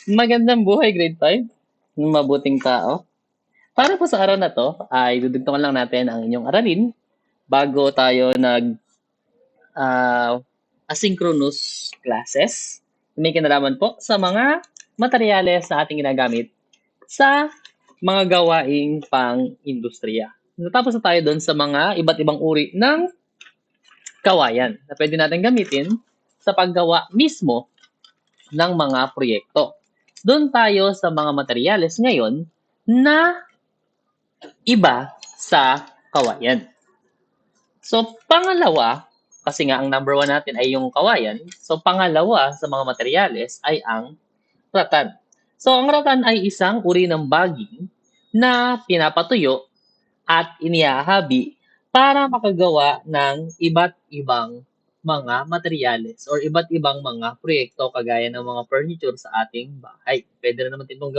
Magandang buhay, grade 5. Mabuting tao. Para po sa araw na to, ay dudugtungan lang natin ang inyong aralin bago tayo ah, asynchronous classes. May kinalaman po sa mga materyales na ating ginagamit sa mga gawaing pang-industriya. Natapos na tayo doon sa mga iba't ibang uri ng kawayan na pwede natin gamitin sa paggawa mismo ng mga proyekto. Doon tayo sa mga materyales ngayon na iba sa kawayan. So, pangalawa, kasi nga ang number 1 natin ay yung kawayan, so pangalawa sa mga materyales ay ang ratan. So, ang ratan ay isang uri ng baging na pinapatuyo at inihahabi para makagawa ng iba't ibang mga materyales or iba't ibang mga proyekto kagaya ng mga furniture sa ating bahay. Pwede na naman itong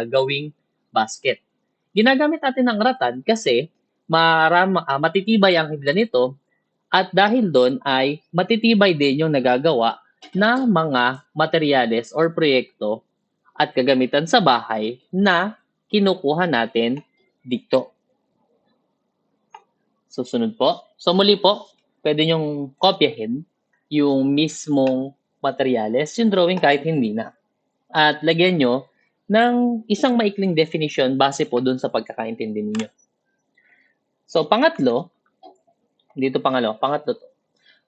gawing basket. Ginagamit natin ang ratan kasi matitibay ang hibla nito at dahil doon ay matitibay din yung nagagawa ng mga materyales or proyekto at kagamitan sa bahay na kinukuha natin dito. Susunod po. So muli po, pwede nyong kopyahin yung mismong materyales, yung drawing kahit hindi na. At lagyan nyo ng isang maikling definition base po dun sa pagkakaintindi ninyo. So pangatlo, pangatlo to.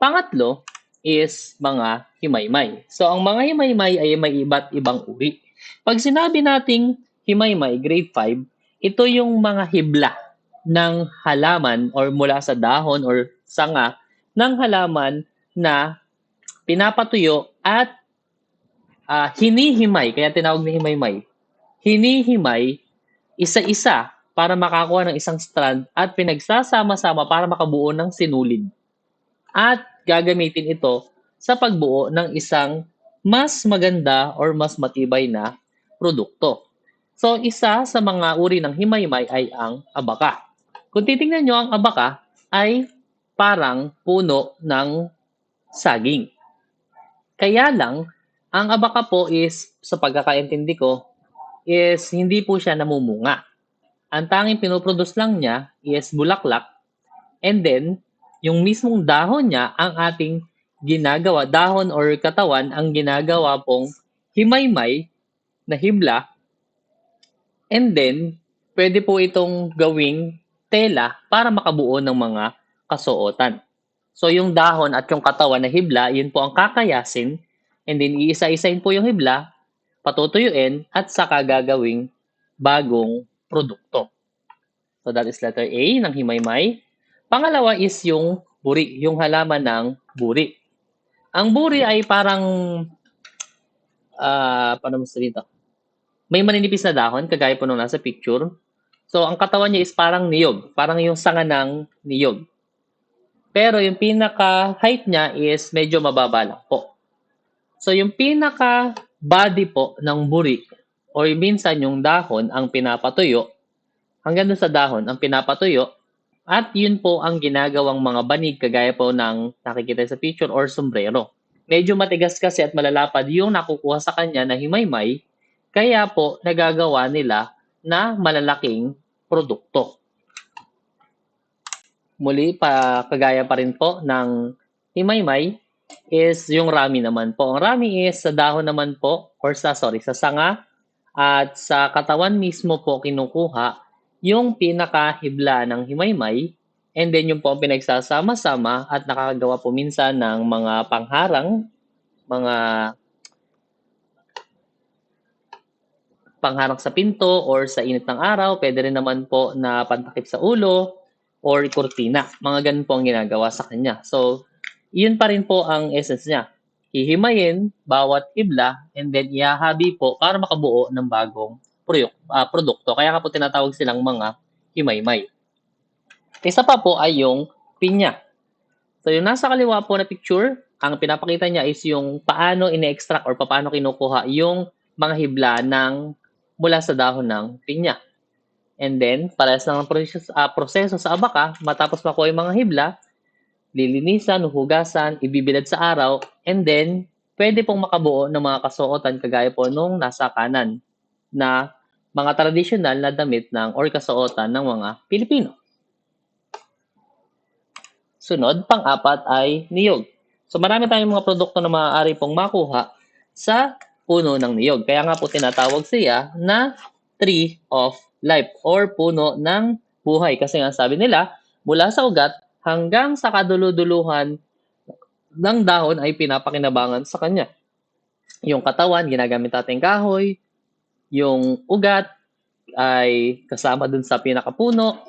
Pangatlo is mga himaymay. So ang mga himaymay ay may iba't ibang uri. Pag sinabi nating himaymay, grade 5, ito yung mga hibla ng halaman or mula sa dahon or sanga ng halaman na pinapatuyo at hinihimay, kaya tinawag na himaymay. Hinihimay isa-isa para makakuha ng isang strand at pinagsasama-sama para makabuo ng sinulid. At gagamitin ito sa pagbuo ng isang mas maganda or mas matibay na produkto. So, isa sa mga uri ng himaymay ay ang abaka. Kung titingnan nyo, ang abaka ay parang puno ng saging. Kaya lang, ang abaka po is, sa pagkakaintindi ko, is hindi po siya namumunga. Ang tanging pinoproduce lang niya is bulaklak and then yung mismong dahon niya ang ating ginagawa, dahon or katawan ang ginagawa pong himaymay na hibla and then pwede po itong gawing tela para makabuo ng mga kasuotan. So yung dahon at yung katawan na hibla, yun po ang kakayasin and then iisa-isahin po yung hibla, patutuyuin at saka gagawing bagong produkto. So that is letter A ng himaymay. Pangalawa is yung buri, yung halaman ng buri. Ang buri ay parang, paano mo dito? May maninipis na dahon, kagaya po nung nasa picture. So, ang katawan niya is parang niyog. Parang yung sanga ng niyog. Pero yung pinaka-height niya is medyo mababa lang po. So, yung pinaka-body po ng buri, or minsan yung dahon ang pinapatuyo, hanggang doon sa dahon ang pinapatuyo, at yun po ang ginagawang mga banig, kagaya po ng nakikita sa picture or sombrero. Medyo matigas kasi at malalapad yung nakukuha sa kanya na himaymay, kaya po nagagawa nila na malalaking produkto. Muli, kagaya pa rin po ng himaymay is yung rami naman po. Ang rami is sa dahon naman po or sa sanga at sa katawan mismo po kinukuha yung pinakahibla ng himaymay and then yung po ang pinagsasama-sama at nakakagawa po minsan ng mga pangharang, mga pangharang sa pinto or sa init ng araw, pwede rin naman po na pantakip sa ulo or kurtina. Mga ganun po ang ginagawa sa kanya. So, yun pa rin po ang essence niya. Hihimayin bawat hibla and then ihahabi po para makabuo ng bagong produkto. Kaya nga po tinatawag silang mga himaymay. Isa pa po ay yung pinya. So, yung nasa kaliwa po na picture, ang pinapakita niya is yung paano ine-extract or paano kinukuha yung mga hibla ng mula sa dahon ng pinya. And then, parehas lang ang proseso sa abaka, matapos makuha yung mga hibla, lilinisan, hugasan, ibibilad sa araw, and then, pwede pong makabuo ng mga kasuotan kagaya po nung nasa kanan na mga tradisyonal na damit ng or kasuotan ng mga Pilipino. Sunod, pang-apat ay niyog. So marami tayong mga produkto na maaari pong makuha sa puno ng niyog. Kaya nga po tinatawag siya na tree of life or puno ng buhay. Kasi nga sabi nila, mula sa ugat hanggang sa kaduluduluhan ng dahon ay pinapakinabangan sa kanya. Yung katawan, ginagamit natin kahoy. Yung ugat ay kasama dun sa pinakapuno.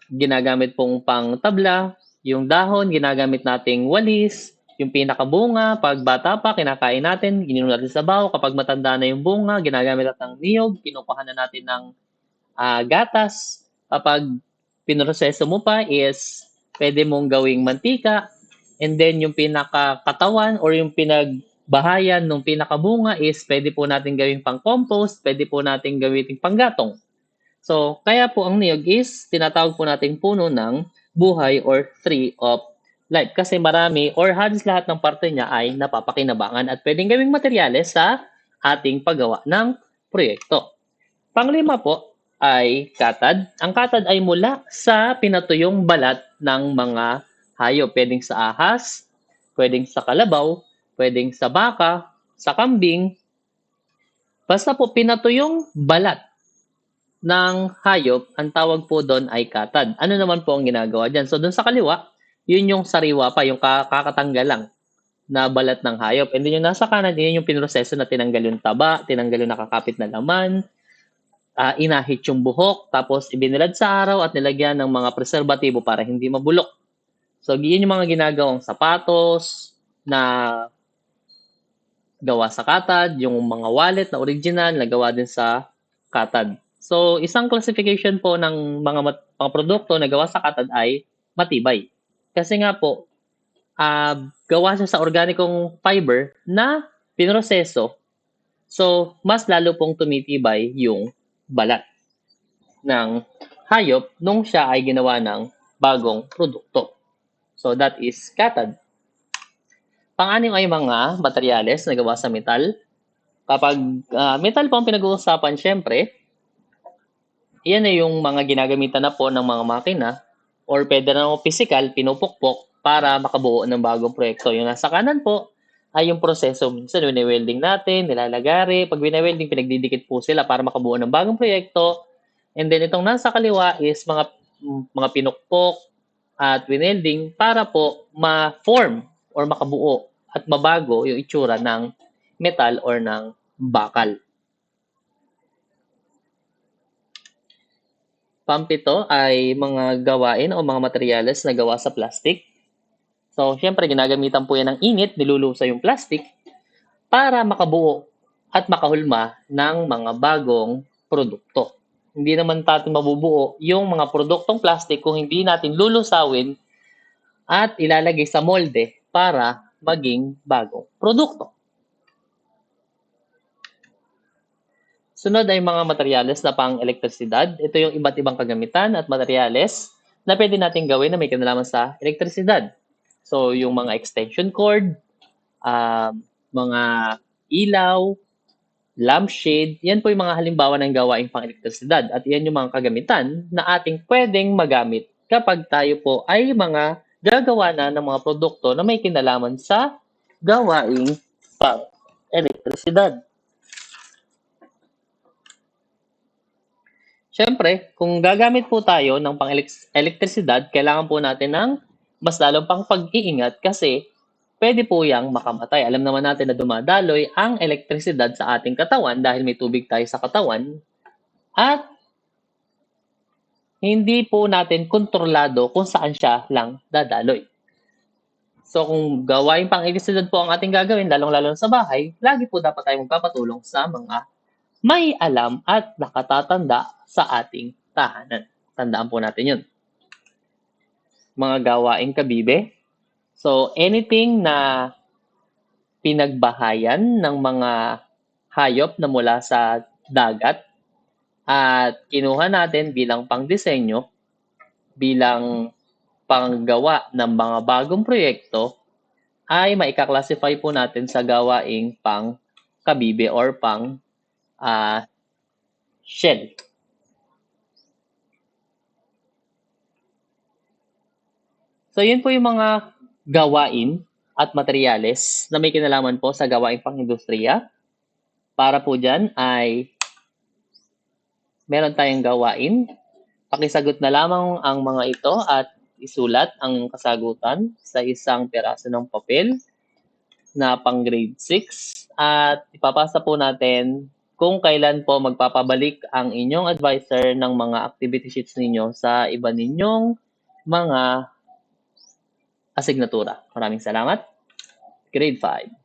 Ginagamit pong pang tabla. Yung dahon, ginagamit nating walis. Yung pinakabunga, pag bata pa, kinakain natin, ininom natin sa baho. Kapag matanda na yung bunga, ginagamit natin ng niyog. Kinukuha na natin ng gatas. Kapag pinroseso mo pa is pwede mong gawing mantika. And then yung pinakakatawan or yung pinagbahayan ng pinakabunga is pwede po natin gawing pang-compost, pwede po natin gawing panggatong. So, kaya po ang niyog is tinatawag po nating puno ng buhay or tree of life. Kasi marami or halos lahat ng parte niya ay napapakinabangan at pwedeng gawing materyales sa ating paggawa ng proyekto. Panglima po ay katad. Ang katad ay mula sa pinatuyong balat ng mga hayop. Pwedeng sa ahas, pwedeng sa kalabaw, pwedeng sa baka, sa kambing. Basta po pinatuyong balat ng hayop, ang tawag po doon ay katad. Ano naman po ang ginagawa dyan? So, doon sa kaliwa, yun yung sariwa pa, yung kakatanggal lang na balat ng hayop. And then yung nasa kanan, yun yung pinroseso na tinanggal yung taba, tinanggal yung nakakapit na laman, inahit yung buhok, tapos ibinilad sa araw at nilagyan ng mga preserbatibo para hindi mabulok. So, yun yung mga ginagawang sapatos na gawa sa katad, yung mga wallet na original na gawa din sa katad. So, isang classification po ng mga produkto na gawa sa katad ay matibay. Kasi nga po, gawa siya sa organikong fiber na pinroseso. So, mas lalo pong tumitibay yung balat ng hayop nung siya ay ginawa ng bagong produkto. So, that is katad. Pang-anim ay mga materyales na gawa sa metal. Kapag metal po ang pinag-uusapan, syempre, yan ay yung mga ginagamitan na po ng mga makina or pwede na physical, pinupukpok para makabuo ng bagong proyekto. Yung nasa kanan po ay yung proseso. Minsan, wini-welding natin, nilalagari. Pag wini-welding, pinagdidikit po sila para makabuo ng bagong proyekto. And then, itong nasa kaliwa is mga pinukpok at winelding para po ma-form or makabuo at mabago yung itsura ng metal or ng bakal. Pampito ay mga gawain o mga materyales na gawa sa plastic. So, syempre, ginagamitan po yan ng init, nilulusa yung plastic para makabuo at makahulma ng mga bagong produkto. Hindi naman natin mabubuo yung mga produktong plastic kung hindi natin lulusawin at ilalagay sa molde para maging bagong produkto. Sunod ay mga materyales na pang-elektrisidad. Ito yung iba't ibang kagamitan at materyales na pwede natin gawin na may kinalaman sa elektrisidad. So, yung mga extension cord, mga ilaw, lampshade, yan po yung mga halimbawa ng gawaing pang-elektrisidad. At yan yung mga kagamitan na ating pwedeng magamit kapag tayo po ay mga gagawa na ng mga produkto na may kinalaman sa gawaing pang-elektrisidad. Siyempre, kung gagamit po tayo ng pang-elektrisidad, kailangan po natin ng mas lalong pang pag-iingat kasi pwede po yang makamatay. Alam naman natin na dumadaloy ang elektrisidad sa ating katawan dahil may tubig tayo sa katawan at hindi po natin kontrolado kung saan siya lang dadaloy. So kung gawain pang-elektrisidad po ang ating gagawin, lalong-lalo sa bahay, lagi po dapat tayo magpapatulong sa mga may alam at nakatatanda sa ating tahanan. Tandaan po natin yun. Mga gawaing kabibe. So, anything na pinagbahayan ng mga hayop na mula sa dagat at kinuha natin bilang pangdisenyo, bilang panggawa ng mga bagong proyekto, ay maika-classify po natin sa gawaing pang kabibe or pang shell. So yun po yung mga gawain at materyales na may kinalaman po sa gawaing pang-industriya. Para po dyan ay meron tayong gawain. Pakisagot na lamang ang mga ito at isulat ang kasagutan sa isang piraso ng papel na pang grade 6 at ipapasa po natin kung kailan po magpapabalik ang inyong advisor ng mga activity sheets ninyo sa iba ninyong mga asignatura. Maraming salamat. Grade 5.